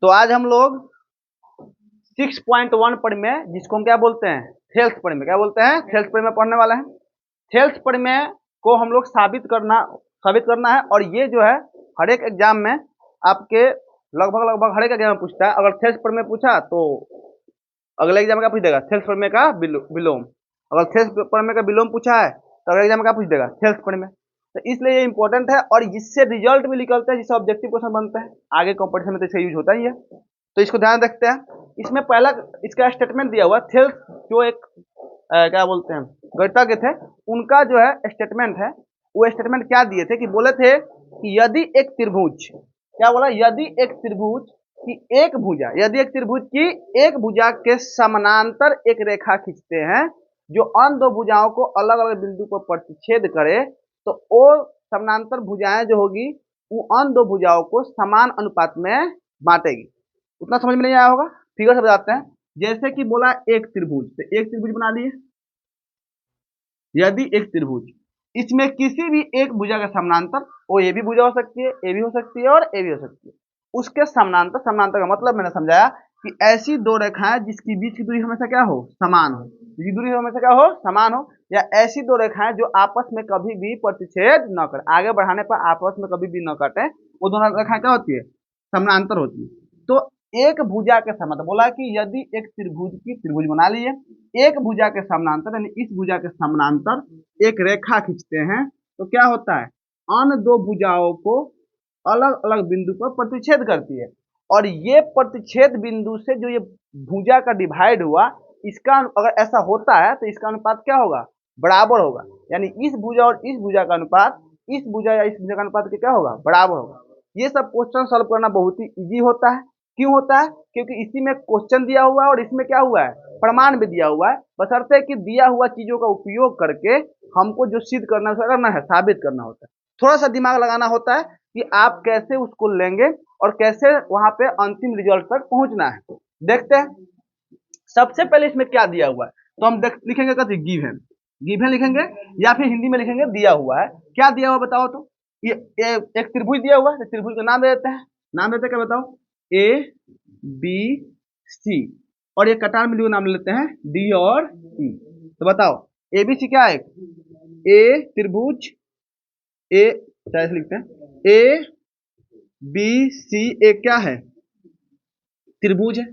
तो आज हम लोग 6.1 परिमेय, जिसको हम क्या बोलते हैं, थेल्स परिमेय, क्या बोलते हैं, थेल्स परिमेय पढ़ने वाला है। थेल्स परिमेय को हम लोग साबित करना है। और ये जो है हर एक एग्जाम में आपके लगभग हर एक एग्जाम में पूछता है। अगर थेल्स परिमेय पूछा तो अगले एग्जाम में क्या पूछ देगा, थेल्स परिमेय का विलोम। अगर थेल्स परिमेय का विलोम पूछा है तो अगले एग्जाम में क्या पूछ देगा, थेल्स परिमेय। तो इसलिए ये इंपॉर्टेंट है और इससे रिजल्ट भी निकलते हैं, जिससे ऑब्जेक्टिव क्वेश्चन बनते हैं आगे कॉम्पिटिशन में, तो इसका यूज होता ही है। तो इसको ध्यान रखते हैं। इसमें पहला इसका स्टेटमेंट दिया हुआ है। थेल्स जो एक क्या बोलते हैं, गणितज्ञ थे, उनका जो है स्टेटमेंट है। वो स्टेटमेंट क्या दिए थे कि बोले थे कि यदि एक त्रिभुज, क्या बोला, यदि एक त्रिभुज की एक भुजा, यदि एक त्रिभुज की एक भुजा के समानांतर एक रेखा खींचते हैं जो अन्य दो भुजाओं को अलग अलग बिंदु पर प्रतिच्छेद करे, तो वो समानांतर भुजाएं जो होगी वो अन्य दो भुजाओं को समान अनुपात में बांटेगी। उतना समझ में नहीं आया होगा, फिगर से बताते हैं। जैसे कि बोला एक त्रिभुज, तो एक त्रिभुज बना लिए। यदि एक त्रिभुज, इसमें किसी भी एक भुजा का समानांतर, वो ये भी भुजा हो सकती है, ये भी हो सकती है और ये भी हो सकती है, उसके समानांतर, समानांतर का मतलब मैंने समझाया कि ऐसी दो रेखाएं जिसकी बीच की दूरी हमेशा क्या हो, समान हो, जिसकी दूरी हमेशा क्या हो, समान हो, या ऐसी दो रेखाएं जो आपस में कभी भी प्रतिच्छेद न करें, आगे बढ़ाने पर आपस में कभी भी न काटे, वो दोनों रेखाएं क्या होती है, समानांतर होती है। तो एक भुजा के समानांतर बोला कि यदि एक त्रिभुज की, त्रिभुज बना लिए, एक भुजा के समानांतर यानी इस भुजा के समानांतर एक रेखा खींचते हैं, तो क्या होता है, अन्य दो भुजाओं को अलग अलग बिंदु पर प्रतिच्छेद करती है। और ये प्रतिच्छेद बिंदु से जो ये भुजा का डिवाइड हुआ, इसका अगर ऐसा होता है तो इसका अनुपात क्या होगा, बराबर होगा। यानी इस भुजा और इस भुजा का अनुपात इस भुजा या इस भुजा का अनुपात क्या होगा, बराबर होगा। ये सब क्वेश्चन सॉल्व करना बहुत ही इजी होता है। क्यों होता है, क्योंकि इसी में क्वेश्चन दिया हुआ है और इसमें क्या हुआ है, प्रमाण भी दिया हुआ है। बशर्ते कि दिया हुआ चीजों का उपयोग करके हमको जो सिद्ध करना है, साबित करना होता है। थोड़ा सा दिमाग लगाना होता है कि आप कैसे उसको लेंगे और कैसे वहां पे अंतिम रिजल्ट तक पहुंचना है। देखते हैं सबसे पहले इसमें क्या दिया हुआ है। तो हम लिखेंगे कहते गिवन, गिवन लिखेंगे या फिर हिंदी में लिखेंगे दिया हुआ है। क्या दिया हुआ बताओ तो, ये एक त्रिभुज दिया हुआ है, त्रिभुज का नाम दे देते हैं। नाम देते हैं क्या बताओ, ए बी सी, और ये कटार में नाम लेते हैं डी और ई। तो बताओ ए बी सी क्या है, ए त्रिभुज, ए ऐसे लिखते हैं, ए बी सी एक क्या है, त्रिभुज है।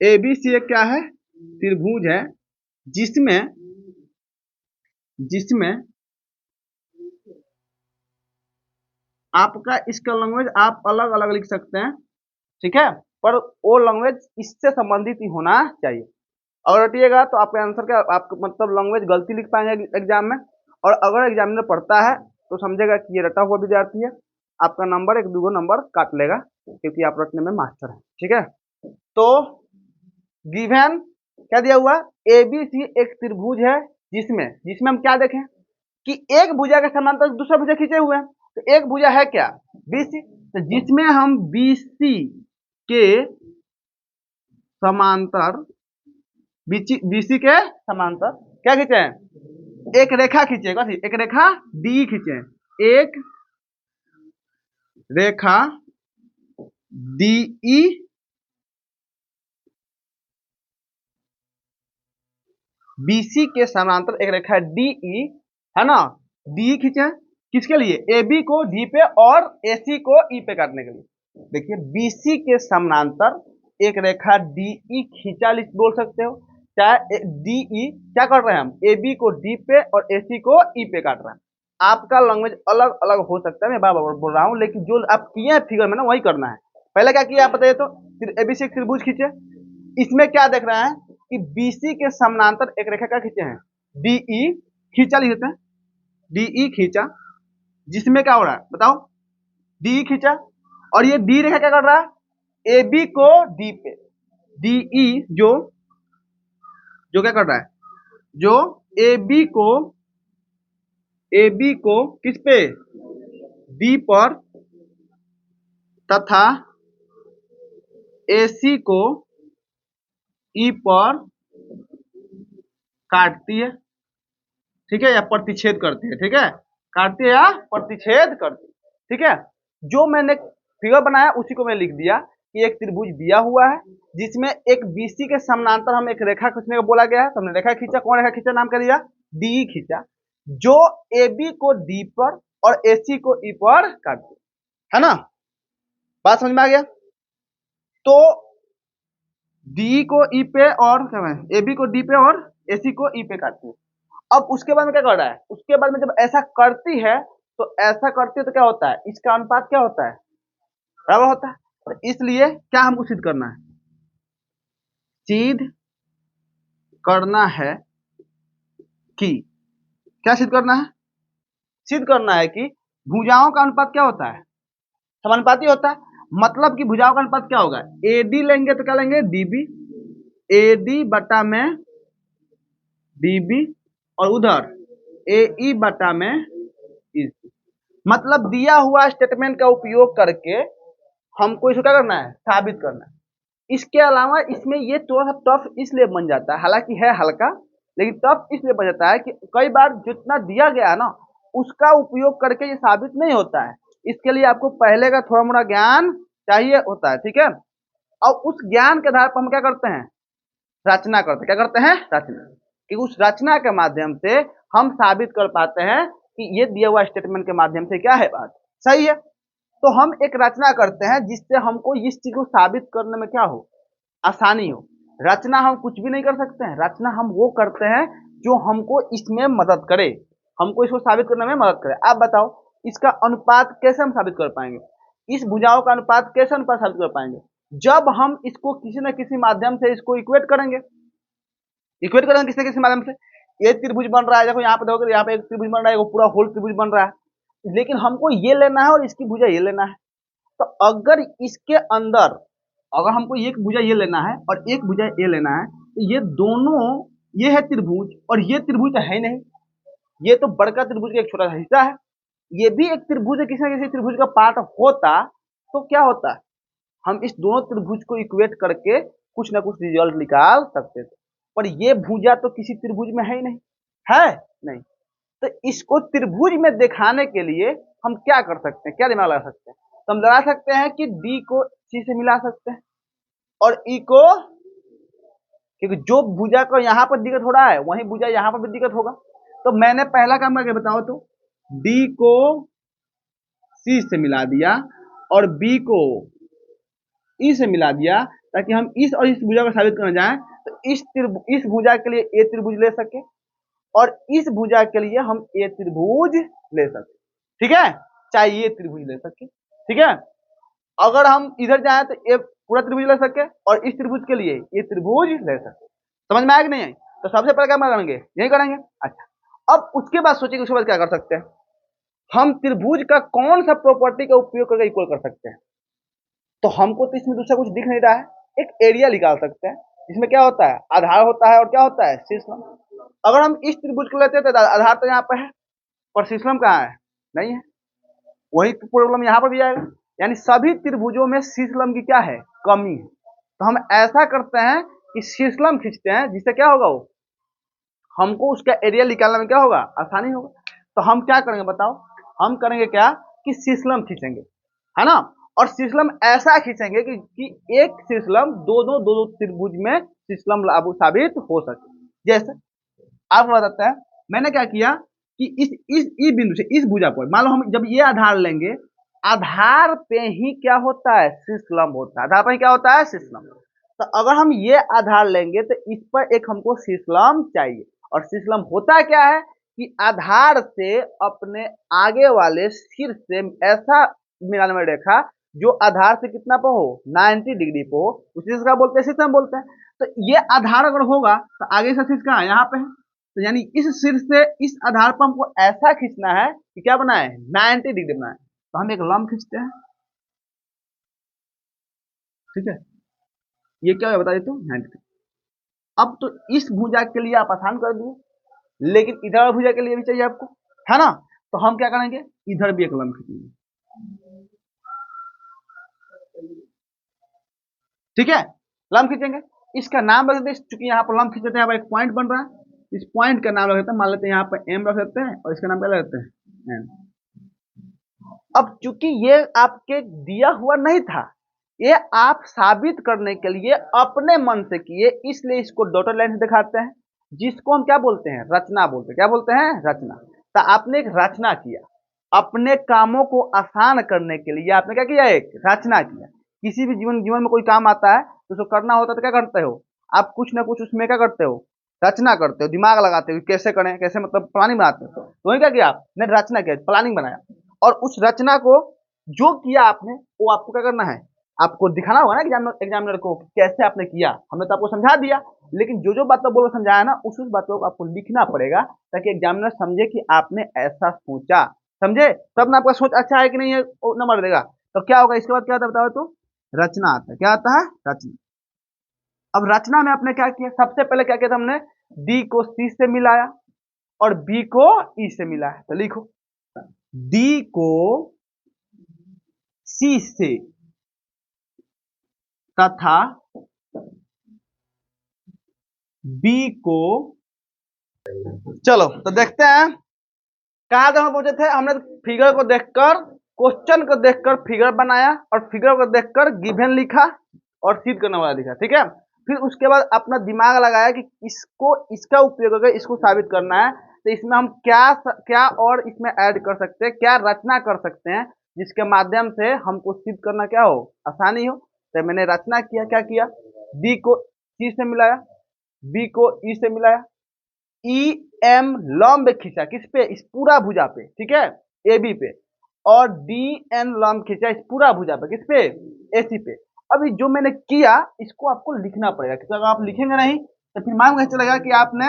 ए बी सी एक क्या है, त्रिभुज है, जिसमें आपका इसका लैंग्वेज आप अलग अलग लिख सकते हैं, ठीक है, पर वो लैंग्वेज इससे संबंधित ही होना चाहिए। अगर रटिएगा तो आपके आंसर का आपको मतलब लैंग्वेज गलती लिख पाएंगे एग्जाम में। और अगर एग्जामिनर पढ़ता है तो समझेगा कि ये रटा हुआ विद्यार्थी है, आपका नंबर एक दो नंबर काट लेगा, क्योंकि आप रटने में मास्टर हैं, ठीक है। तो गिवन क्या दिया हुआ, ए बी सी एक त्रिभुज है जिसमें हम क्या देखें कि एक भुजा के समांतर दूसरा भुजा खींचे हुए हैं। तो एक भुजा है क्या, बी सी, तो जिसमें हम बी सी के समांतर, बीसी के समांतर क्या खींचे हैं, एक रेखा खींचे, एक रेखा डी खींचे, एक रेखा डी, बीसी के समांतर एक रेखा डीई है ना, डी खींचे किसके लिए, ए बी को डी पे और ए सी को ई पे काटने के लिए। देखिए बीसी के समांतर एक रेखा डीई खींचा बोल सकते हो, चाहे डीई क्या कर रहे हैं हम, ए बी को डी पे और ए सी को ई पे काट रहे हैं। आपका लैंग्वेज अलग अलग हो सकता है, मैं बार बार बोल रहा हूँ, लेकिन जो आप किए हैं फिगर में ना वही करना है। पहले क्या किया आप बताइए तो, एबीसी एक त्रिभुज खींचे, इसमें क्या देख रहे हैं कि बीसी के समानांतर एक रेखा क्या खींचे हैं, डीई खींचा, लिख देते हैं डीई खींचा, जिसमें क्या हो रहा है बताओ, डी खींचा, और ये डी रेखा क्या कर रहा है, ए बी को डी पे, डीई जो क्या कर रहा है, जो ए बी को किस पे, डी पर, तथा ए सी को ई पर काटती है, ठीक है, या प्रतिच्छेद करती है, ठीक है, काटती है या प्रतिच्छेद करती है, ठीक है। जो मैंने फिगर बनाया उसी को मैं लिख दिया कि एक त्रिभुज दिया हुआ है जिसमें एक बीसी के समानांतर हम एक रेखा खींचने को बोला गया है, तो हमने रेखा खींचा। कौन रेखा खींचा? नाम कर दिया डी खींचा, जो AB को D पर और AC को E पर काटती है ना। बात समझ में आ गया? तो D को E पे और क्या है, AB को D पे और AC को E पे काटती है। अब उसके बाद में क्या कर रहा है? उसके बाद में जब ऐसा करती है तो ऐसा करती है तो क्या होता है? इसका अनुपात क्या होता है? बराबर होता है। तो इसलिए क्या हमको सिद्ध करना है? सिद्ध करना है कि क्या सिद्ध करना है? सिद्ध करना है कि भुजाओं का अनुपात क्या होता है? समानुपाती होता है। मतलब कि भुजाओं का अनुपात क्या होगा? AD लेंगे तो क्या लेंगे? DB, AD बटा में DB और उधर AE बटा में EC। मतलब दिया हुआ स्टेटमेंट का उपयोग करके हमको इसको क्या करना है? साबित करना है। इसके अलावा इसमें ये थोड़ा सा टफ इसलिए बन जाता है, हालांकि है हल्का, लेकिन टफ इसलिए बन जाता है कि कई बार जितना दिया गया है ना उसका उपयोग करके ये साबित नहीं होता है। इसके लिए आपको पहले का थोड़ा मोड़ा ज्ञान चाहिए होता है, ठीक है। और उस ज्ञान के आधार पर हम क्या करते हैं? रचना करते हैं। क्या करते हैं? रचना। कि उस रचना के माध्यम से हम साबित कर पाते हैं कि ये दिया हुआ स्टेटमेंट के माध्यम से क्या है बात सही है। तो हम एक रचना करते हैं जिससे हमको इस चीज को साबित करने में क्या हो? आसानी हो। रचना हम कुछ भी नहीं कर सकते हैं, रचना हम वो करते हैं जो हमको इसमें मदद करे, हमको इसको साबित करने में मदद करे। आप बताओ इसका अनुपात कैसे हम साबित कर पाएंगे? इस भुजाओं का अनुपात कैसे अनुपात साबित कर पाएंगे? जब हम इसको किसी न किसी माध्यम से इसको इक्वेट करेंगे। इक्वेट करेंगे किसी न किसी माध्यम से। ये त्रिभुज बन रहा है, देखो यहाँ पे देखो, यहाँ पे एक त्रिभुज बन रहा है, पूरा होल त्रिभुज बन रहा है, लेकिन हमको ये लेना है और इसकी भुजा ये लेना है। तो अगर इसके अंदर अगर हमको एक भुजा ये लेना है और एक भुजा ये लेना है, तो ये दोनों, ये है त्रिभुज और ये त्रिभुज तो है ही नहीं, ये तो बड़का त्रिभुज का एक छोटा सा हिस्सा है। ये भी एक त्रिभुज है, किसी न किसी त्रिभुज का पार्ट होता तो क्या होता? हम इस दोनों त्रिभुज को इक्वेट करके कुछ ना कुछ रिजल्ट निकाल सकते थे, पर ये भुजा तो किसी त्रिभुज में है ही नहीं, है नहीं। तो इसको त्रिभुज में दिखाने के लिए हम क्या कर सकते हैं? क्या दिमाग लगा सकते हैं? तो हम लगा सकते हैं कि D को C से मिला सकते हैं और E को, क्योंकि जो भुजा को यहाँ पर दिक्कत हो रहा है वही भुजा यहाँ पर भी दिक्कत होगा। तो मैंने पहला काम करके बताओ तो D को C से मिला दिया और B को E से मिला दिया, ताकि हम इस और इस भुजा को साबित करना जाए तो इस भुजा के लिए A त्रिभुज ले सके और इस भुजा के लिए हम A त्रिभुज ले सके, ठीक है। चाहे ये त्रिभुज ले सके, ठीक है। अगर हम इधर जाए तो ये पूरा त्रिभुज ले सके और इस त्रिभुज के लिए ये त्रिभुज ले सके। समझ में आया कि नहीं आई? तो सबसे पहले क्या करेंगे? यही करेंगे। अच्छा, अब उसके बाद सोचिए उसके बाद क्या कर सकते हैं? हम त्रिभुज का कौन सा प्रॉपर्टी का उपयोग करके इक्वल कर सकते हैं? तो हमको तो इसमें दूसरा कुछ दिख नहीं रहा है। एक एरिया निकाल सकते हैं जिसमें क्या होता है? आधार होता है और क्या होता है? शीर्षलंब। अगर हम इस त्रिभुज को लेते हैं तो आधार तो यहाँ पे है पर शीर्षलंब कहाँ है? नहीं है। वही प्रॉब्लम यहाँ पर भी आएगा, यानी सभी त्रिभुजों में शीर्षलंब की क्या है? कमी है। तो हम ऐसा करते हैं कि शीर्षलंब खींचते हैं, जिससे क्या होगा? वो हमको उसका एरिया निकालने में क्या होगा? आसानी होगा। तो हम क्या करेंगे बताओ? हम करेंगे क्या कि शीर्षलंब खींचेंगे, है ना। और शीर्षलंब ऐसा खींचेंगे कि एक शीर्षलंब दो त्रिभुज में शीर्षलंब साबित हो सके। जैसे आपको बताते हैं, मैंने क्या किया कि इस बिंदु से इस भुजा पर मान लो हम जब ये आधार लेंगे, आधार पे ही क्या होता है? शीर्षलंब होता है। आधार पे क्या होता है? शीर्षलंब। तो अगर हम ये आधार लेंगे तो इस पर एक हमको शीर्षलंब चाहिए, और शीर्षलंब होता क्या है कि आधार से अपने आगे वाले शीर्ष से ऐसा मिलान में रेखा जो आधार से कितना पे हो? 90 डिग्री पे हो, उसी से क्या बोलते हैं? शीर्षलंब बोलते हैं। तो ये आधार अगर होगा तो आगे से शीर्ष कहाँ? यहाँ पे है। तो यानी इस शीर्ष से इस आधार पर हमको ऐसा खींचना है कि क्या बनाए? 90 डिग्री बनाए। तो हम एक लंब खींचते हैं, ठीक है। ये क्या है बता देता हूँ, 90 डिग्री। अब तो इस भुजा के लिए आप आसान कर दिए, लेकिन इधर भुजा के लिए भी चाहिए आपको, है ना। तो हम क्या करेंगे? इधर भी एक लंब खींचेंगे, ठीक है। लंब खींचेंगे, इसका नाम रख देते, चूंकि यहाँ पर लंब खींचते हैं, यहाँ पर एक पॉइंट बन रहा है, इस पॉइंट का नाम रख देते हैं, मान लेते हैं यहाँ पर एम रख देते हैं और इसका नाम क्या रखते हैं? एम। अब चूंकि ये आपके दिया हुआ नहीं था, ये आप साबित करने के लिए अपने मन से किए, इसलिए इसको डॉटेड लाइन से दिखाते हैं, जिसको हम क्या बोलते हैं, रचना बोलते हैं। क्या बोलते हैं, रचना। तो आपने एक रचना किया, अपने कामों को आसान करने के लिए आपने क्या किया, एक रचना किया। किसी भी जीवन में कोई काम आता है तो उसको करना होता है तो क्या करते हो आप, कुछ ना कुछ उसमें क्या करते हो, रचना करते हो, दिमाग लगाते हो, कैसे करें, कैसे मतलब प्लानिंग बनाते हो। तो वही क्या किया आपने, रचना किया, प्लानिंग बनाया, और उस रचना को जो किया आपने वो आपको क्या करना है, आपको दिखाना होगा ना एग्जामिनर को कैसे आपने किया। हमने तो आपको समझा दिया, लेकिन जो बात बोल समझाया ना उस बातों को आपको लिखना पड़ेगा, ताकि एग्जामिनर समझे कि आपने ऐसा सोचा, समझे, तब ना आपका सोच अच्छा है कि नहीं है वो नंबर देगा। तो क्या होगा इसके बाद, क्या होता है बताओ तो, रचना आता है। क्या आता है, रचना। अब रचना में आपने क्या किया, सबसे पहले क्या किया था हमने, डी को सी से मिलाया और बी को ई से मिलाया। तो लिखो, डी को सी से तथा बी को, चलो तो देखते हैं कहां तक हम पहुंचे थे। हमने फिगर को देखकर, क्वेश्चन को देखकर फिगर बनाया, और फिगर को देखकर गिवन लिखा और सिद्ध करने वाला लिखा, ठीक है। फिर उसके बाद अपना दिमाग लगाया कि इसको, इसका उपयोग करके इसको साबित करना है, तो इसमें हम क्या क्या और इसमें ऐड कर सकते हैं, क्या रचना कर सकते हैं जिसके माध्यम से हमको सिद्ध करना क्या हो, आसानी हो। तो मैंने रचना किया, क्या किया, डी को सी से मिलाया, बी को ई से मिलाया, ई एम लंब खींचा किस पे, इस पूरा भुजा पे, ठीक है, ए बी पे, और डी एन लंब खींचा इस पूरा भुजा पे, किस पे, ए सी पे। अभी जो मैंने किया इसको आपको लिखना पड़ेगा, क्योंकि अगर आप लिखेंगे नहीं तो फिर मालूम कैसे चलेगा कि आपने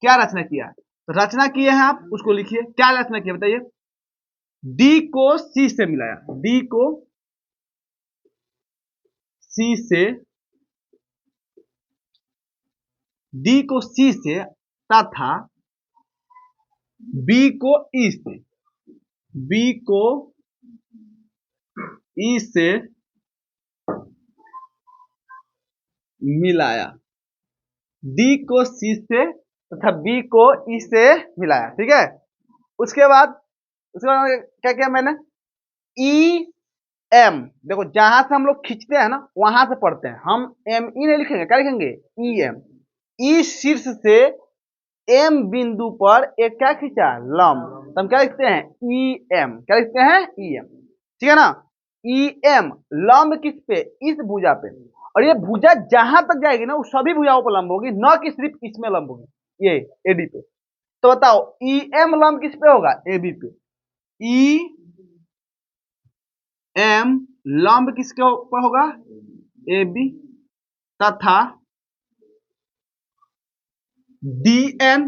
क्या रचना किया। तो रचना किए हैं आप, उसको लिखिए, क्या रचना किया बताइए। डी को सी से मिलाया, डी को सी से, डी को सी से तथा बी को ई से, बी को ई से मिलाया, डी को सी से तथा बी को ई से मिलाया, ठीक है। उसके बाद क्या किया मैंने, ई एम, देखो जहां से हम लोग खींचते हैं ना वहां से पढ़ते हैं हम, एम ई नहीं लिखेंगे, क्या लिखेंगे, ई एम। ई शीर्ष से एम बिंदु पर एक क्या खींचा, लंब, तो हम क्या लिखते हैं, ई एम, क्या लिखते हैं, ई एम, ठीक है ना। ई एम लंब किस पे, इस भुजा पे, और ये भुजा जहां तक जाएगी ना वो सभी भुजाओं पर लंब होगी, न कि सिर्फ इसमें लंब होगी, ये एडी पे। तो बताओ ई एम लंब किस पे होगा, ए बी पे। ई एम लंब किसके ऊपर होगा, ए बी, तथा डी एन,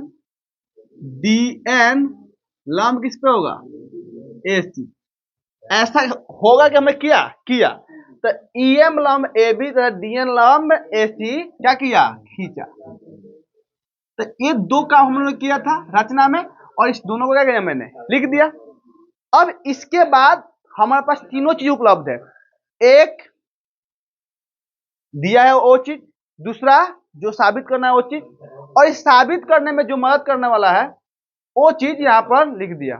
डी एन लंब किस पे होगा, ए सी। ऐसा होगा कि हमने किया किया, तो ई एम लंब ए बी तथा डी एन लंब ए सी क्या किया, खींचा। तो ये दो काम हम लोगों ने किया था रचना में, और इस दोनों को क्या किया मैंने, लिख दिया। अब इसके बाद हमारे पास तीनों चीज उपलब्ध है, एक दिया है वो चीज, दूसरा जो साबित करना है वो चीज, और इस साबित करने में जो मदद करने वाला है वो चीज यहां पर लिख दिया।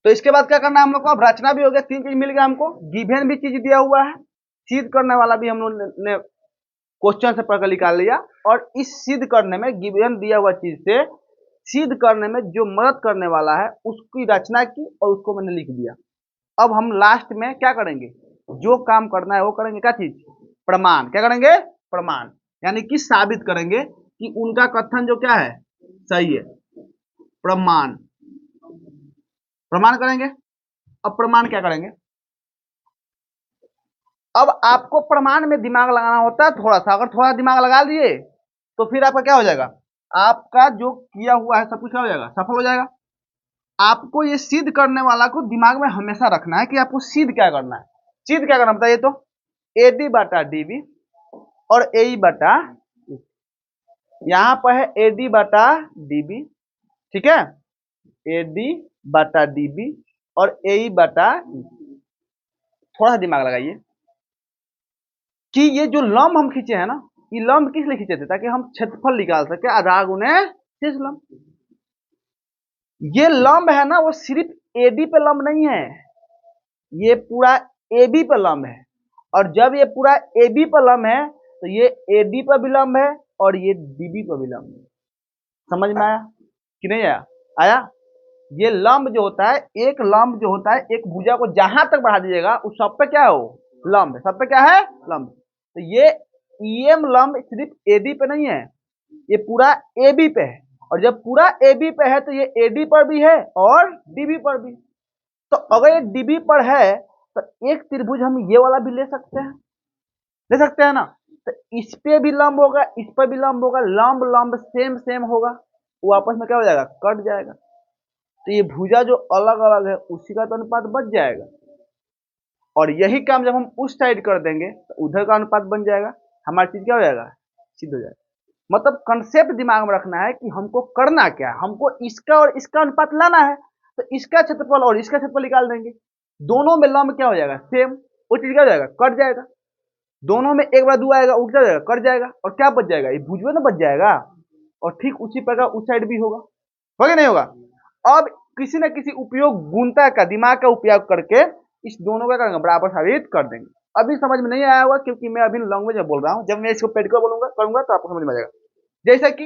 तो इसके बाद क्या करना है हम लोग को, अब रचना भी हो गया, तीन चीज मिल गया हमको, गिवन भी चीज दिया हुआ है, सिद्ध करने वाला भी हम लोग ने क्वेश्चन से पढ़कर निकाल लिया, और इस सिद्ध करने में गिवन दिया हुआ चीज से सिद्ध करने में जो मदद करने वाला है उसकी रचना की और उसको मैंने लिख दिया। अब हम लास्ट में क्या करेंगे, जो काम करना है वो करेंगे, क्या चीज, प्रमाण। क्या करेंगे, प्रमाण, यानी कि साबित करेंगे कि उनका कथन जो क्या है, सही है, प्रमाण, प्रमाण करेंगे। अब प्रमाण क्या करेंगे, अब आपको प्रमाण में दिमाग लगाना होता है थोड़ा सा, अगर थोड़ा दिमाग लगा लिए तो फिर आपका क्या हो जाएगा, आपका जो किया हुआ है सब कुछ क्या हो जाएगा, सफल हो जाएगा। आपको ये सिद्ध करने वाला को दिमाग में हमेशा रखना है कि आपको सिद्ध क्या करना है। सिद्ध क्या करना बताइए तो, ए डी बटा डी बी और ए ई बटा, यहां पर है ए डी बटा डी बी, ठीक है, ए डी बटा डी बी और ए ई बटा, थोड़ा सा दिमाग लगाइए कि ये जो लंब हम खींचे हैं ना, ये लंब किस लिए खींचे थे, ताकि हम क्षेत्रफल निकाल सके, आधा गुने शेष लंब। ये लंब है ना वो सिर्फ एडी पे लंब नहीं है, ये पूरा एबी पे लंब है। और जब ये पूरा एबी पे लंब है तो ये एडी पर भी लंब है और ये डीबी पर भी लंब है। समझ में आया कि नहीं आया? आया। ये लंब जो होता है, एक लंब जो होता है, एक भुजा को जहां तक बढ़ा दीजिएगा उस सब पे क्या है, वो लंब है। सब पे क्या है, लंब। तो ये ईएम लंब सिर्फ एडी पे नहीं है, ये पूरा एबी पे है। और जब पूरा एबी पे है तो ये एडी पर भी है और डीबी पर भी। तो अगर ये डीबी पर है तो एक त्रिभुज हम ये वाला भी ले सकते हैं, ले सकते हैं ना। तो इस पे भी लंब होगा, इस पर भी लंब होगा, लंब लंब सेम सेम होगा, वो आपस में क्या हो जाएगा, कट जाएगा। तो ये भुजा जो अलग अलग है उसी का तो अनुपात बच जाएगा। और यही काम जब हम उस साइड कर देंगे तो उधर का अनुपात बन जाएगा, हमारी चीज क्या हो जाएगा, सिद्ध हो जाएगा। मतलब कंसेप्ट दिमाग में रखना है कि हमको करना क्या है, हमको इसका और इसका अनुपात लाना है। तो इसका क्षेत्रफल और इसका क्षेत्रफल निकाल देंगे, दोनों में लंब क्या हो जाएगा, सेम, वो चीज क्या हो जाएगा, कट जाएगा। दोनों में एक बार दो आएगा, वो क्या हो जाएगा, कट जाएगा। और क्या बच जाएगा, ये भुजवे ना बच जाएगा। और ठीक उसी प्रकार उस साइड भी होगा, होगा नहीं होगा। अब किसी न किसी उपयोग गुणता का, दिमाग का उपयोग करके इस दोनों का करेंगे बराबर साबित कर देंगे। अभी समझ में नहीं आया होगा क्योंकि मैं अभी लैंग्वेज में बोल रहा हूँ, जब मैं इसको पेडिकल बोलूंगा करूंगा तो आपको समझ में आ जाएगा। जैसे कि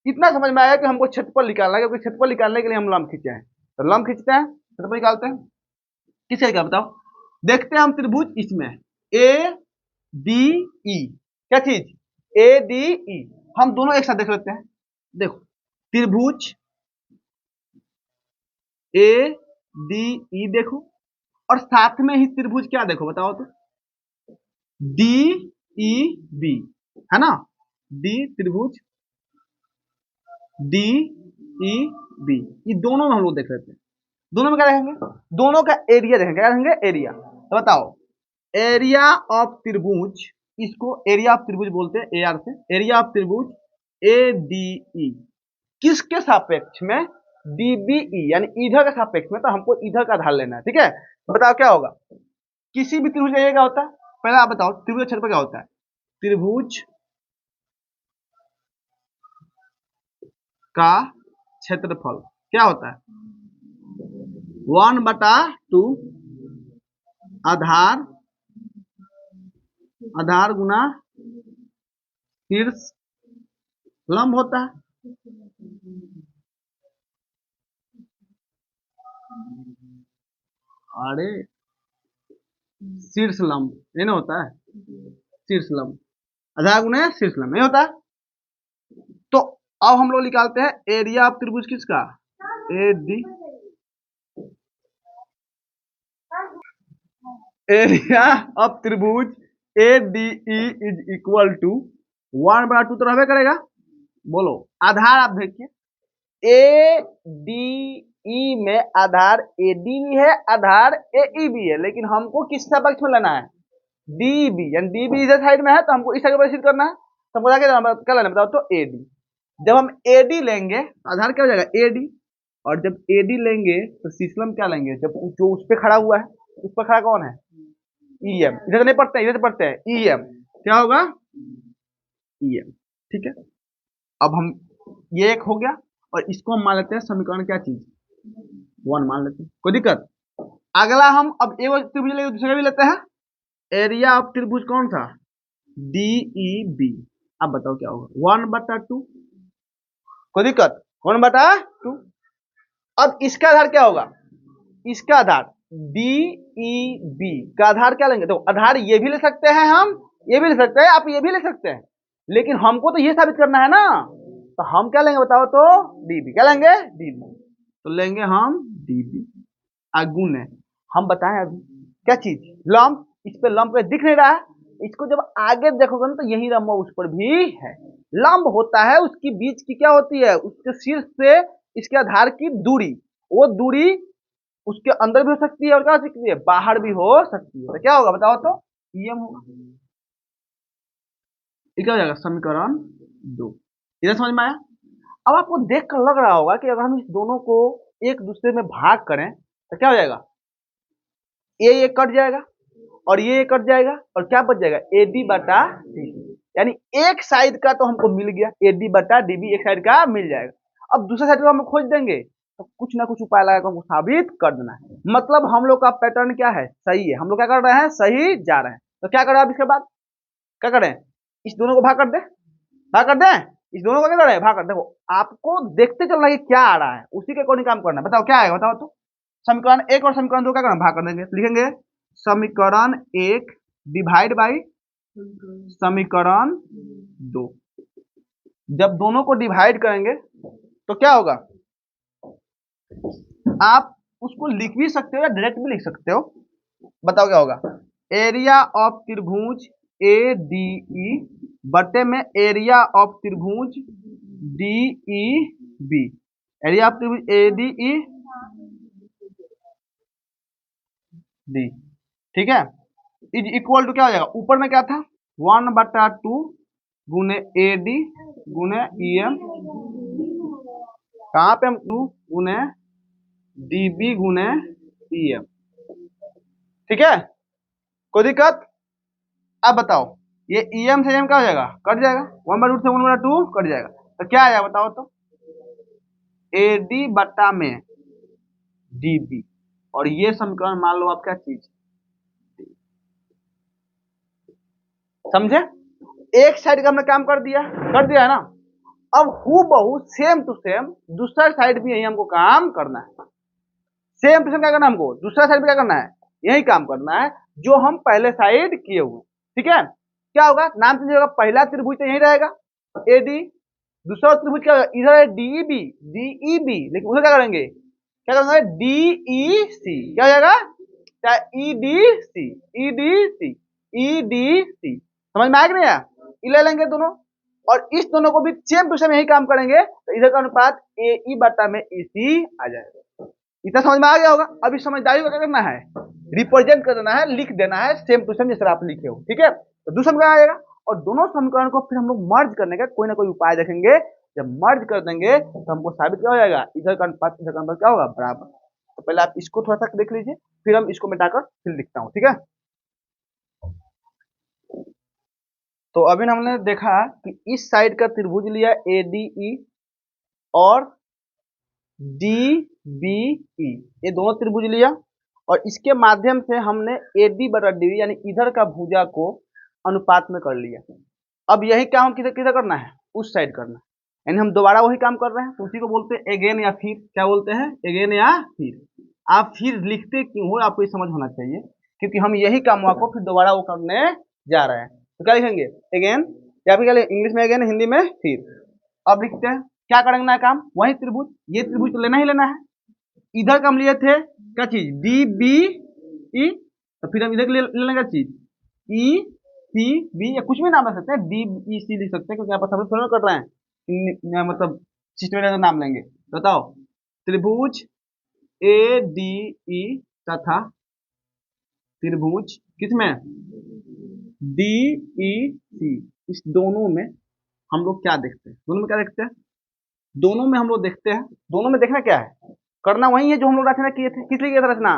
इतना समझ में आया कि हमको क्षेत्रफल निकालना है, क्योंकि क्षेत्रफल निकालने के लिए हम लंब खींचे हैं, तो लंब खींचते हैं, क्षेत्रफल निकालते हैं। किसका क्या बताओ, देखते हैं हम त्रिभुज इसमें ए डी ई, क्या चीज, ए डी ई, हम दोनों एक साथ देख लेते हैं। देखो त्रिभुज ए डी ई देखो, और साथ में ही त्रिभुज क्या देखो बताओ तो, डी ई बी, है ना, डी त्रिभुज डी ई बी, ये दोनों में हम लोग देख लेते हैं। दोनों में क्या देखेंगे, दोनों का एरिया देखेंगे, क्या देखेंगे, एरिया। तो बताओ एरिया ऑफ त्रिभुज, इसको एरिया ऑफ त्रिभुज बोलते हैं, ए आर से, एरिया ऑफ त्रिभुज ए डी ई किसके सापेक्ष में, डीबीई, यानी इधर के सापेक्ष में। तो हमको इधर का आधार लेना है, ठीक है। तो बताओ क्या होगा, किसी भी त्रिभुज का एरिया क्या होता है, पहले आप बताओ त्रिभुज का क्षेत्रफल क्या होता है, त्रिभुज का क्षेत्रफल क्या होता है, 1/2 आधार, आधार गुना शीर्ष लंब होता है। अरे शीर्ष लंब ये ना होता है, शीर्ष लंब, आधार गुना शीर्ष लंब नहीं होता है। तो अब हम लोग निकालते हैं एरिया ऑफ त्रिभुज किसका, ए डी, एरिया ऑफ त्रिभुज A D E is equal to 1/2 तो रहबे करेगा। बोलो आधार आप देखिए ए डी ई में आधार ए डी भी है, आधार ए ई भी है, लेकिन हमको किस सापेक्ष में लेना है, डी बी, यानी डी बी इधर साइड में है तो हमको इस साइड पर सिद्ध करना है। तो हमको क्या लेना बताओ तो ए डी। जब हम ए डी लेंगे आधार क्या हो जाएगा, ए डी, और जब ए डी लेंगे तो शीर्षलंब क्या लेंगे, जब जो उस पर खड़ा हुआ है, उस पर खड़ा कौन है, ई एम, इधर नहीं पढ़ते हैं, इधर पढ़ते हैं, ई एम, क्या होगा, ई एम, ठीक है। अब हम ये एक हो गया, और इसको हम मान लेते हैं समीकरण क्या चीज, 1 मान लेते हैं, कोई दिक्कत। अगला हम अब एक त्रिभुज लेंगे, दूसरा भी लेते हैं, एरिया ऑफ त्रिभुज कौन सा, डी ई बी। अब बताओ क्या होगा, 1/2, कोई दिक्कत, 1/2। अब इसका आधार क्या होगा, इसका आधार डी ई बी का आधार क्या लेंगे, तो आधार ये भी ले सकते हैं हम, ये भी ले सकते हैं, आप ये भी ले सकते हैं, लेकिन हमको तो ये साबित करना है ना। तो हम क्या लेंगे बताओ तो, डीबी, क्या लेंगे, डीबी, तो लेंगे हम डीबी। गुण है, हम बताएं अभी क्या चीज, लंब, इस पे लंब दिख नहीं रहा है, इसको जब आगे देखोगे ना तो यही लंब उस पर भी है। लंब होता है उसकी बीच की क्या होती है, उसके शीर्ष से इसके आधार की दूरी, वो दूरी उसके अंदर भी हो सकती है और क्या हो सकती है, बाहर भी हो सकती है। तो क्या होगा बताओ तो, ईएम होगा। क्या हो जाएगा, समीकरण 2। इधर समझ में आया। अब आपको देख कर लग रहा होगा कि अगर हम इस दोनों को एक दूसरे में भाग करें तो क्या हो जाएगा, ये कट जाएगा और ये कट जाएगा, और क्या बच जाएगा, एडी बटा डीबी, यानी एक साइड का तो हमको मिल गया, एडी बटा डीबी एक साइड का मिल जाएगा। अब दूसरे साइड को हम खोज देंगे, तो कुछ ना कुछ उपाय लगा के हमको साबित कर देना है। मतलब हम लोग का पैटर्न क्या है, सही है, हम लोग क्या कर रहे हैं, सही जा रहे हैं। तो क्या करें अब इसके बाद, क्या करें, इस दोनों को भाग कर दे, भाग कर दें, इस दोनों को क्या करें, भाग कर। देखो आपको देखते चलना है कि क्या आ रहा है, उसी के अकॉर्डिंग काम करना है। बताओ क्या आएगा, बताओ तो। समीकरण एक और समीकरण दो क्या करना, भाग कर देंगे, लिखेंगे समीकरण एक डिवाइड बाई समीकरण दो। जब दोनों को डिवाइड करेंगे तो क्या होगा, आप उसको लिख भी सकते हो या डायरेक्ट भी लिख सकते हो। बताओ क्या होगा, एरिया ऑफ त्रिभुज ए डी ई बटे में एरिया ऑफ त्रिभुज D E B. Area of त्रिभुज ए डी ई डी, ठीक है, इज इक्वल टू क्या हो जाएगा, ऊपर में क्या था 1/2 गुने ए डी गुने ई एम, कहाँ पे हम 2 गुने डी बी गुने ई एम, ठीक है, कोई दिक्कत। अब बताओ ये ई एम से एम क्या हो जाएगा, कट जाएगा, 1/2 से 1/2 कट जाएगा, तो क्या आया बताओ तो, ए डी बट्टा में डी बी, और ये समीकरण मान लो आप क्या चीज, समझे। एक साइड का हमने काम कर दिया है ना। अब हूबहू सेम टू सेम दूसरा साइड भी यही हमको काम करना है। सेम टू सेम क्या करना है हमको, दूसरा साइड भी क्या करना है, यही काम करना है जो हम पहले साइड किए हुए, ठीक है। क्या होगा, नाम चेंज होगा, पहला त्रिभुज तो यही रहेगा ए डी, दूसरा त्रिभुज क्या होगा, इधर है डी ई बी, लेकिन उधर क्या करेंगे, क्या करेंगे डी ई सी, क्या हो जाएगा, क्या E D C, E D C, E D C, समझ में आया कि नहीं आया, ले लेंगे दोनों, और इस दोनों को भी सेम टू सेम यही काम करेंगे, तो इधर का अनुपात ए ई बटा में ई सी आ जाएगा। इतना समझ में आ गया होगा। अब इस समझदारी को क्या करना है, रिप्रेजेंट कर देना है, लिख देना है सेम टू सेम जैसे आप लिखे हो, ठीक है। तो दूसरा समीकरण आ जाएगा, और दोनों समीकरण को फिर हम लोग मर्ज करने का कोई ना कोई उपाय देखेंगे। जब मर्ज कर देंगे तो हमको साबित क्या हो जाएगा, इधर का अनुपात इधर का अनुपात क्या होगा, बराबर। तो पहले आप इसको थोड़ा सा देख लीजिए, फिर हम इसको मिटाकर फिर लिखता हूँ, ठीक है। तो अभी हमने देखा कि इस साइड का त्रिभुज लिया ए डी ई और डी बी ई, ये दोनों त्रिभुज लिया, और इसके माध्यम से हमने ए डी बटा डी यानी इधर का भुजा को अनुपात में कर लिया। अब यही काम किधर किधर करना है, उस साइड करना है, यानी हम दोबारा वही काम कर रहे हैं। तो उसी को बोलते हैं एगेन या फिर, क्या बोलते हैं, एगेन या फिर। आप फिर लिखते क्यों हो, आपको ये समझ होना चाहिए, क्योंकि हम यही काम को फिर दोबारा वो करने जा रहे हैं। तो क्या लिखेंगे, एगेन, या फिर क्या इंग्लिश में एगेन, हिंदी में फिर। अब लिखते हैं क्या करेंगे ना काम, वही त्रिभुज, ये त्रिभुज तो लेना ही लेना है। इधर का हम लिए थे क्या चीज, डी बी ई, तो फिर हम इधर के लिए लेना क्या चीज, ई सी बी, या कुछ भी नाम रख सकते हैं, डी ई सी लिख सकते हैं, क्योंकि यहाँ पर सब थोड़ा कर रहे हैं, मतलब सिस्टम नाम लेंगे। बताओ त्रिभुज ए डी ई तथा त्रिभुज किसमें, डी ई सी, इस दोनों में हम लोग क्या देखते हैं, दोनों में क्या देखते हैं, दोनों में हम लोग देखते हैं, दोनों में देखना क्या है, करना वही है जो हम लोग रचना किए थे। किस लिए किया था रचना,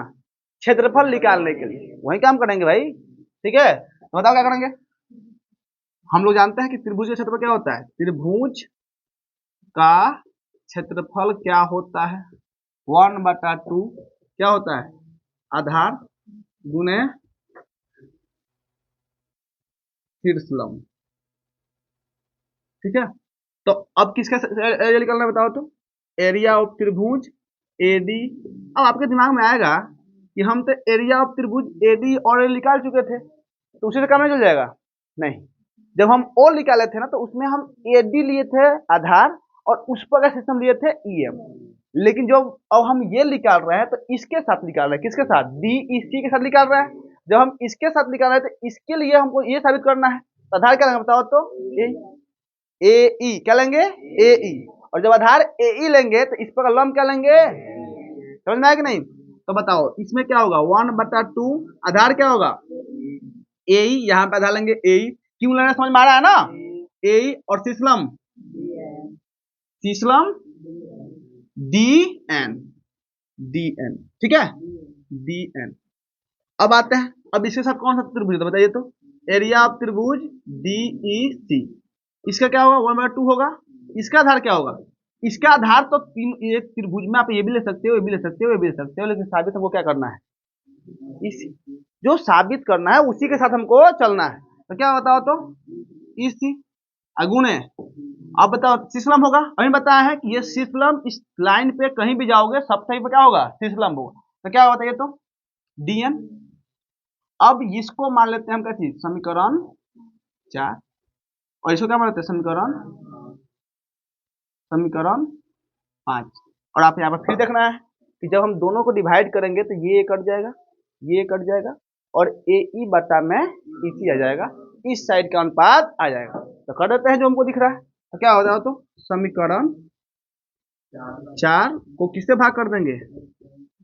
क्षेत्रफल निकालने के लिए, वही काम करेंगे भाई, ठीक है। तो बताओ क्या करेंगे, हम लोग जानते हैं कि त्रिभुज का क्षेत्रफल क्या होता है, त्रिभुज का क्षेत्रफल क्या होता है, 1/2 क्या होता है, आधार गुने शीर्षलंब, ठीक है। तो अब किसका एरिया निकालना है बताओ तो, एरिया ऑफ त्रिभुज एडी। अब आपके दिमाग में आएगा कि हम तो एरिया ऑफ त्रिभुज एडी और निकाल चुके थे, तो उसी से काम नहीं चल जाएगा, नहीं। जब हम ओ निकाले थे ना, तो उसमें हम एडी लिए थे आधार, और उस पर का सिस्टम लिए थे ईएम। लेकिन जो अब हम ये निकाल रहे हैं, तो इसके साथ निकाल रहे हैं, किसके साथ, डी ई सी के साथ निकाल रहे हैं। जब हम इसके साथ निकाल रहे हैं, तो इसके लिए हमको ये साबित करना है, तो आधार क्या लेंगे बताओ तो, ए ई, क्या लेंगे, ए ई। और जब आधार ए ई लेंगे तो इस पर लंब क्या लेंगे, समझ में आया कि नहीं। तो बताओ इसमें क्या होगा, 1/2 आधार क्या होगा, ए ई, यहाँ पे आधार लेंगे ए ई, क्यों लेना समझ में आ रहा है ना, ए ई, और शीर्षलंब, शीर्षलंब डी एन, डी एन, ठीक है, डी एन। अब आते हैं, अब इसके साथ कौन सा त्रिभुज है बताइए तो, एरिया ऑफ त्रिभुज डी ई सी, इसका क्या होगा 1/2 होगा, इसका आधार क्या होगा, इसका आधार तो तीन, एक त्रिभुज में आप ये भी ले सकते हो, ये भी ले सकते हो, ये भी ले सकते हो, लेकिन साबित हमको क्या करना है, इस जो साबित करना है उसी के साथ हमको चलना है। तो क्या बताओ, तो इस अगुणे, अब बताओ सिस्लम होगा, अभी बताया है कि ये सिस्लम इस लाइन पे कहीं भी जाओगे सब सही पे क्या होगा, सिस्लम होगा। तो क्या बताइए, तो dn। अब इसको मान लेते हैं हम क्या चीज, समीकरण 4, और इसको क्या मान लेते हैं, समीकरण 5। और आप यहाँ पर फिर देखना है कि जब हम दोनों को डिवाइड करेंगे तो ये कट जाएगा, ये कट जाएगा, और ए ई बटा में इसी आ जाएगा, इस साइड का अनुपात आ जाएगा। तो कर देते हैं जो हमको दिख रहा है। तो क्या हो जाएगा, तो समीकरण 4 को किससे भाग कर देंगे,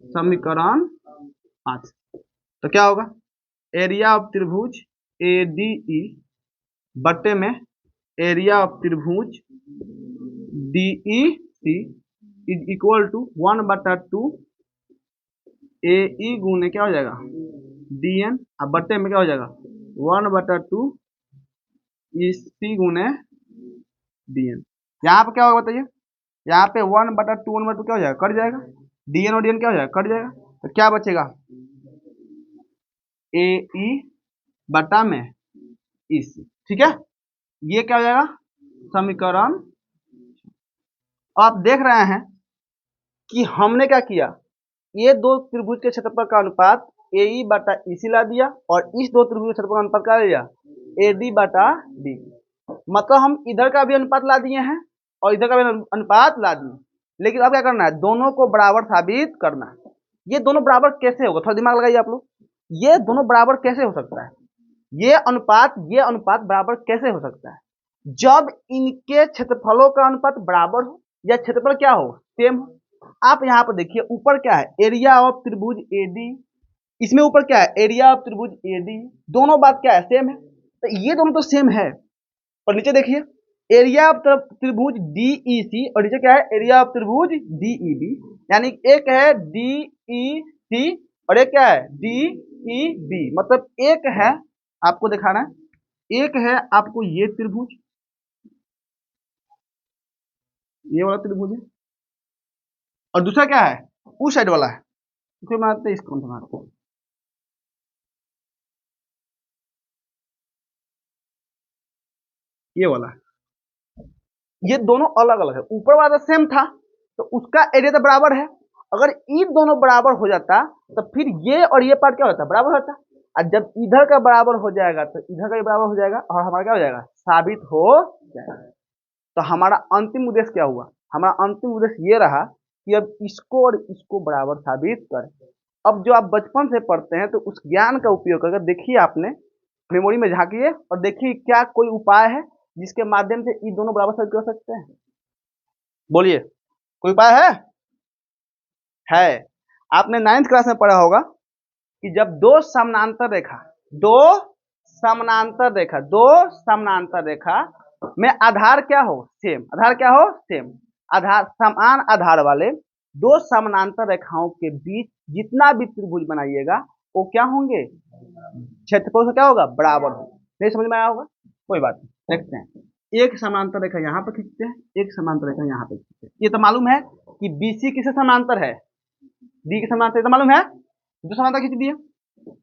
समीकरण 5। तो क्या होगा, एरिया ऑफ त्रिभुज ए डी ई बटे में एरिया ऑफ त्रिभुज D E C is equal to 1/2 A E गुने क्या हो जाएगा, डी एन, अब बटे में क्या हो जाएगा, 1/2 सी गुने डी एन। यहाँ पे क्या होगा बताइए, यहाँ पे 1/2 क्या हो जाएगा, कट जाएगा, डी एन और डी एन क्या हो जाएगा, कट जाएगा। तो क्या बचेगा, ए ई बटा में इस, ठीक है, ये क्या हो जाएगा, समीकरण। आप देख रहे हैं कि हमने क्या किया, ये दो त्रिभुज के क्षेत्रफल का अनुपात ए ई बटा इसी ला दिया, और इस दो त्रिभुज के क्षेत्रफल का अनुपात क्या लिया, ए डी बटा डी। मतलब हम इधर का भी अनुपात ला दिए हैं और इधर का भी अनुपात ला दिए, लेकिन अब क्या करना है, दोनों को बराबर साबित करना है। ये दोनों बराबर कैसे होगा, थोड़ा दिमाग लगाइए आप लोग, ये दोनों बराबर कैसे हो सकता है, ये अनुपात बराबर कैसे हो सकता है, जब इनके क्षेत्रफलों का अनुपात बराबर हो या क्षेत्रफल क्या हो, सेम हो। आप यहाँ पर देखिए, ऊपर क्या है, एरिया ऑफ त्रिभुज एडी, इसमें ऊपर क्या है, एरिया ऑफ त्रिभुज एडी, दोनों बात क्या है, सेम है। तो ये दोनों तो सेम है, और नीचे देखिए एरिया ऑफ त्रिभुज डीईसी, और नीचे क्या है, एरिया ऑफ त्रिभुज डीईबी, यानी एक है डीईसी और एक क्या है, डीईबी। मतलब एक है, आपको दिखाना है, एक है आपको ये त्रिभुज, ये वाला त्रिभुज है, और दूसरा क्या है, उस साइड वाला है। फिर बनाते हैं इसको, बनाते हैं ये वाला, ये दोनों अलग अलग है, ऊपर वाला सेम था तो उसका एरिया तो बराबर है। अगर ये दोनों बराबर हो जाता तो फिर ये और ये पार्ट क्या होता, बराबर होता। और जब इधर का बराबर हो जाएगा तो इधर का भी बराबर हो जाएगा, और हमारा क्या हो जाएगा, साबित हो जाएगा। तो हमारा अंतिम उद्देश्य क्या हुआ, हमारा अंतिम उद्देश्य ये रहा कि अब इसको और इसको बराबर साबित करें। अब जो आप बचपन से पढ़ते हैं तो उस ज्ञान का उपयोग करके देखिए, आपने मेमोरी में झांकिए और देखिए क्या कोई उपाय है जिसके माध्यम से ये दोनों बराबर साबित कर सकते हैं, बोलिए, कोई उपाय है। आपने 9th क्लास में पढ़ा होगा कि जब दो समानांतर रेखा में आधार क्या हो, सेम, आधार क्या हो, सेम, आधार समान आधार वाले दो समानांतर रेखाओं के बीच जितना भी त्रिभुज बनाइएगा वो क्या होंगे, क्षेत्रफल से क्या होगा, बराबर होगा। नहीं समझ में आया होगा, कोई बात नहीं, देखते हैं। एक समांतर रेखा यहाँ पर खींचते हैं, एक समांतर रेखा यहाँ पे खींचते हैं। ये तो मालूम है कि बीसी किससे समांतर है, डी के समांतर, तो मालूम है, जो समांतर खींच दिए।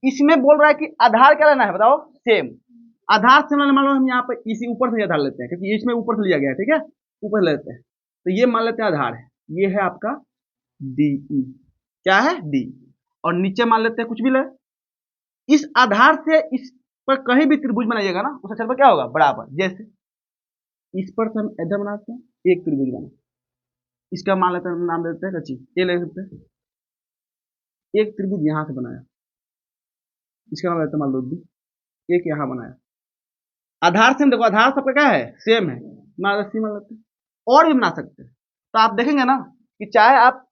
इसमें बोल रहा है कि आधार क्या लेना है, बताओ, सेम। आधार से मान लो हम यहाँ पे इसी ऊपर से आधार लेते हैं, क्योंकि इसमें ऊपर से लिया गया है, ठीक है, ऊपर से लेते हैं। तो ये मान लेते हैं आधार है, ये है आपका डी ई, क्या है, डी, और नीचे मान लेते हैं कुछ भी ले। इस आधार से इस पर कहीं भी त्रिभुज बनाइएगा ना, उसका क्षेत्रफल क्या होगा, बराबर। जैसे इस पर हम इधर बनाते हैं, एक त्रिभुज बना, इसका मान लेते हैं, नाम देते हैं कच्ची, ये ले सकते हैं। एक त्रिभुज यहां से बनाया, इसका नाम लेते हैं मान लो बी, एक यहां बनाया। आधार से देखो, आधार सबका क्या है, सेम है, मान लेते हैं। और भी बना सकते हैं। तो आप देखेंगे ना कि चाहे आप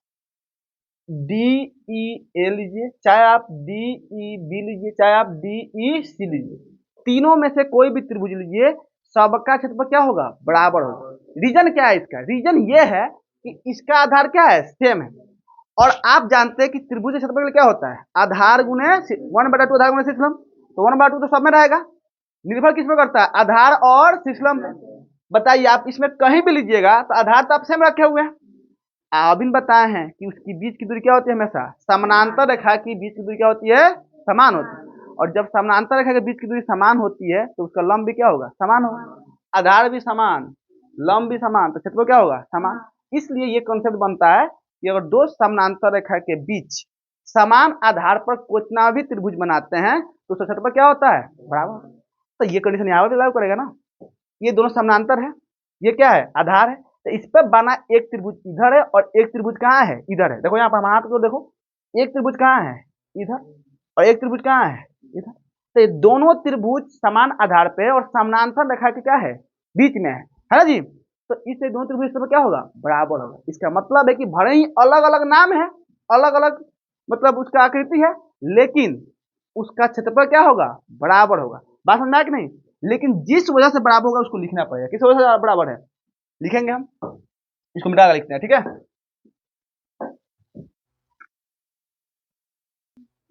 डी ई ए लीजिए, चाहे आप डी ई बी लीजिए, चाहे आप डी ई सी लीजिए, तीनों में से कोई भी त्रिभुज लीजिए, सबका क्षेत्रफल क्या होगा, बराबर होगा। रीजन क्या है इसका, रीजन ये है कि इसका आधार क्या है, सेम है। और आप जानते हैं कि त्रिभुज के क्षेत्रफल क्या होता है, आधार गुणे 1/2 आधार गुणे शीर्षलंब। तो 1/2 तो सब में रहेगा, निर्भर किस पर करता है, आधार और शीर्षलंब पे। बताइए, आप इसमें कहीं भी लीजिएगा तो आधार तो आप सेम रखे हुए हैं। अभी बताए हैं कि उसकी बीच की दूरी क्या होती है, हमेशा समानांतर रेखा की बीच की दूरी क्या होती है, समान होती है। और जब समानांतर रेखा के बीच की दूरी समान होती है तो उसका लंब भी क्या होगा, समान होगा। आधार भी समान, लंब भी समान, तो क्षेत्रफल क्या होगा, समान। इसलिए ये कॉन्सेप्ट बनता है कि अगर दो समानांतर रेखा के बीच समान आधार पर कोई भी त्रिभुज बनाते हैं तो उसका क्षेत्रफल क्या होता है, बराबर। तो ये कंडीशन यहाँ पर लागू करेगा ना। ये दोनों समानांतर है, ये क्या है, आधार है। तो इस पर बना एक त्रिभुज इधर है और एक त्रिभुज कहाँ है, इधर है। देखो यहाँ पर हाथ को देखो, एक त्रिभुज कहाँ है, इधर, और एक त्रिभुज कहाँ है, इधर। तो ये दोनों त्रिभुज समान आधार पे और समानांतर रेखा के क्या है, बीच में है ना जी। तो इससे दोनों त्रिभुज पर क्या होगा, बराबर होगा। इसका मतलब है कि भले ही अलग अलग नाम है, अलग अलग मतलब उसका आकृति है, लेकिन उसका क्षेत्रफल क्या होगा, बराबर होगा। बात समझ में आया कि नहीं। लेकिन जिस वजह से बराबर होगा उसको लिखना पड़ेगा, किस वजह से बराबर है, लिखेंगे हम, इसको मिटा कर लिखते हैं, ठीक है।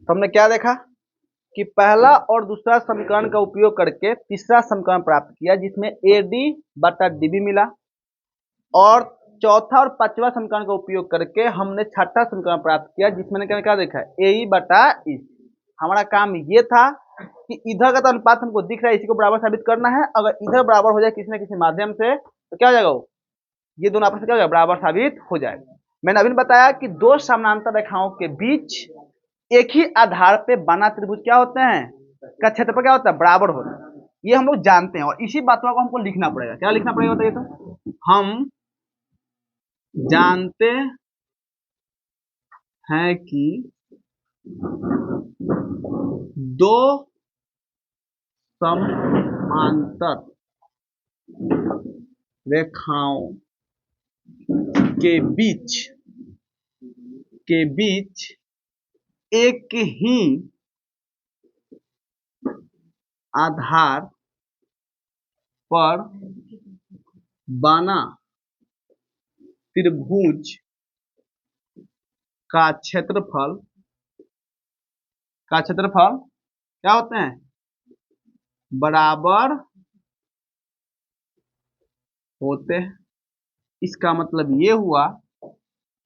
तो हमने क्या देखा कि पहला और दूसरा समीकरण का उपयोग करके तीसरा समीकरण प्राप्त किया जिसमें AD बटा DB मिला, और चौथा और पांचवा समीकरण का उपयोग करके हमने छठा समीकरण प्राप्त किया जिसमें क्या देखा है, AE बटा E। हमारा काम ये था कि इधर का तो अनुपात हमको दिख रहा है, इसी को बराबर साबित करना है। अगर इधर बराबर हो जाए किसी न किसी माध्यम से तो क्या हो जाएगा, वो ये दोनों आपस में क्या हो जाएगा, बराबर साबित हो जाएगा। मैंने अभी बताया कि दो समानांतर रेखाओं के बीच एक ही आधार पे बना त्रिभुज क्या होते हैं, का क्षेत्रफल क्या होता है, बराबर होता है। ये हम लोग जानते हैं और इसी बातों को हमको लिखना पड़ेगा। क्या लिखना पड़ेगा बताइए, तो हम जानते हैं कि दो समांतर रेखाओं के बीच एक ही आधार पर बना त्रिभुज का क्षेत्रफल क्या होते हैं, बराबर होते हैं। इसका मतलब ये हुआ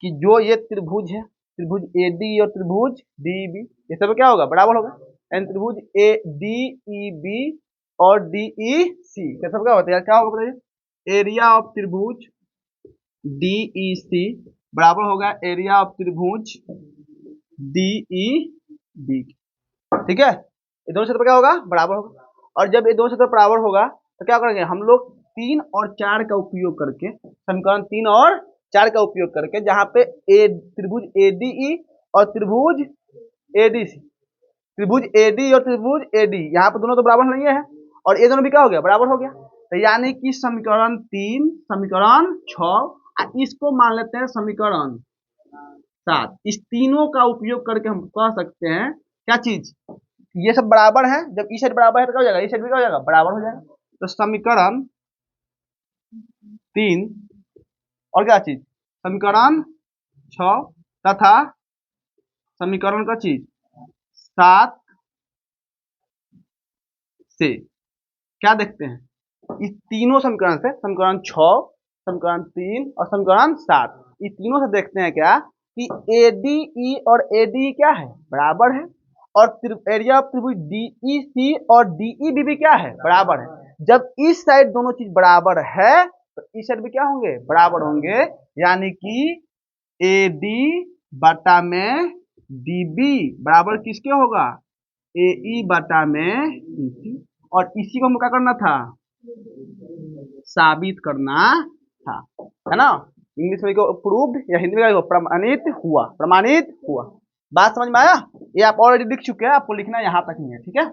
कि जो ये त्रिभुज है, त्रिभुज AD और त्रिभुज DEB, ये सब क्या होगा, बराबर होगा। एंड त्रिभुज ADEB और DEC ये सब क्या होता है, क्या होगा बताइए, एरिया ऑफ त्रिभुज DEC बराबर होगा एरिया ऑफ त्रिभुज DEB। ठीक है, ये दोनों क्षेत्र क्या होगा, बराबर होगा। और जब ये दोनों क्षेत्र बराबर होगा तो क्या करेंगे हम लोग, 3 और 4 का उपयोग करके, समीकरण 3 और 4 का उपयोग करके, जहां पे त्रिभुज ADE और त्रिभुज ADC, त्रिभुज AD और त्रिभुज AD यहाँ पे दोनों तो बराबर नहीं है, और ये दोनों भी क्या हो गया, बराबर हो गया। तो यानी कि समीकरण 3, समीकरण 6, इसको मान लेते हैं समीकरण 7। इस तीनों का उपयोग करके हम कह सकते हैं क्या चीज, ये सब बराबर है। जब ई साइड बराबर है तो क्या हो जाएगा, ई साइड भी क्या हो जाएगा, बराबर हो जाएगा। तो समीकरण 3 और क्या चीज, समीकरण 6 तथा समीकरण का चीज 7 से क्या देखते हैं, इस तीनों समीकरण से, समीकरण 6, समीकरण 3 और समीकरण 7, इस तीनों से देखते हैं क्या कि ADE और ADE क्या है, बराबर है। और एरिया ऑफ त्रिभुज DEC और DEB भी क्या है, बराबर है। जब इस साइड दोनों चीज बराबर है तो इस साइड भी क्या होंगे, बराबर होंगे। यानी कि AD बटा में DB बराबर किसके होगा, AE बटा में EC। और इसी को हमको क्या करना था, साबित करना था, है ना। इंग्लिश में प्रूव्ड या हिंदी में प्रमाणित हुआ, बात समझ में आया। ये आप ऑलरेडी लिख चुके हैं, आपको लिखना यहाँ तक नहीं है, ठीक है।